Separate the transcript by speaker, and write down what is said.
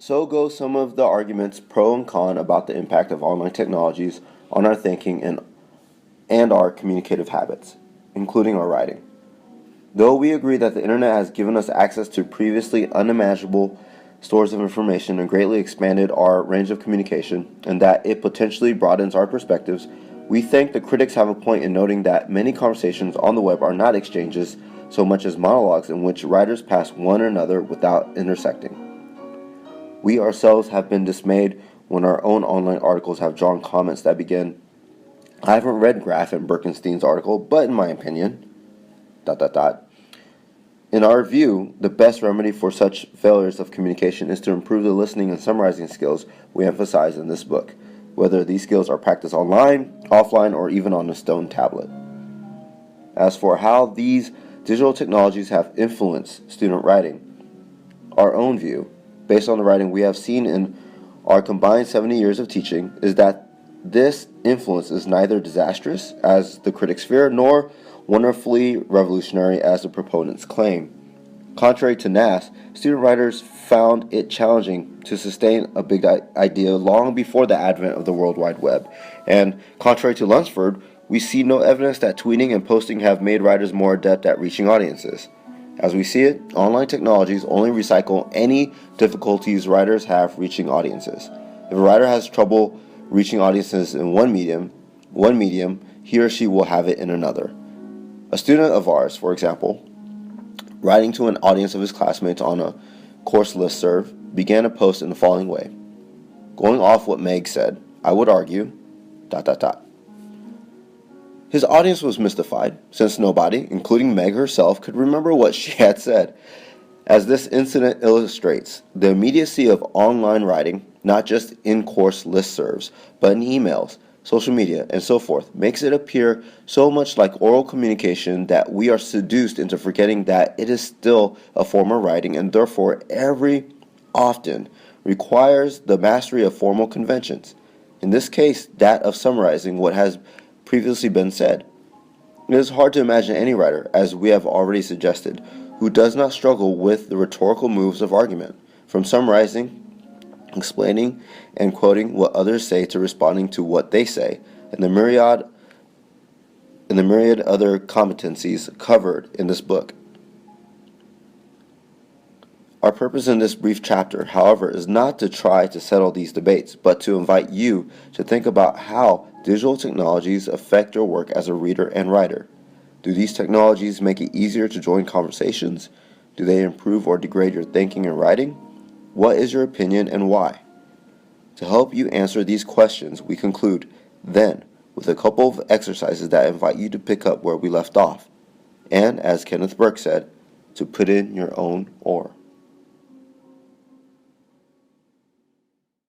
Speaker 1: So go some of the arguments pro and con about the impact of online technologies on our thinking and our communicative habits, including our writing. Though we agree that the internet has given us access to previously unimaginable stores of information and greatly expanded our range of communication, and that it potentially broadens our perspectives, we think the critics have a point in noting that many conversations on the web are not exchanges so much as monologues in which writers pass one another without intersecting. We ourselves have been dismayed when our own online articles have drawn comments that begin, "I haven't read Graff and Birkenstein's article, but in my opinion, ... In our view, the best remedy for such failures of communication is to improve the listening and summarizing skills we emphasize in this book, whether these skills are practiced online, offline, or even on a stone tablet. As for how these digital technologies have influenced student writing, our own view, based on the writing we have seen in our combined 70 years of teaching, is that this influence is neither disastrous, as the critics fear, nor wonderfully revolutionary, as the proponents claim. Contrary to NAS, student writers found it challenging to sustain a big idea long before the advent of the World Wide Web. And contrary to Lunsford, we see no evidence that tweeting and posting have made writers more adept at reaching audiences. As we see it, online technologies only recycle any difficulties writers have reaching audiences. If a writer has trouble reaching audiences in one medium, he or she will have it in another. A student of ours, for example, writing to an audience of his classmates on a course listserv, began a post in the following way. Going off what Meg said, I would argue, ... His audience was mystified, since nobody, including Meg herself, could remember what she had said. As this incident illustrates, the immediacy of online writing, not just in-course listservs, but in emails, social media, and so forth, makes it appear so much like oral communication that we are seduced into forgetting that it is still a form of writing and therefore every often requires the mastery of formal conventions. In this case, that of summarizing what has previously been said. It is hard to imagine any writer, as we have already suggested, who does not struggle with the rhetorical moves of argument, from summarizing, explaining, and quoting what others say to responding to what they say, and the myriad other competencies covered in this book. Our purpose in this brief chapter, however, is not to try to settle these debates, but to invite you to think about how digital technologies affect your work as a reader and writer. Do these technologies make it easier to join conversations? Do they improve or degrade your thinking and writing? What is your opinion and why? To help you answer these questions, we conclude, then, with a couple of exercises that invite you to pick up where we left off, and, as Kenneth Burke said, to put in your own oar.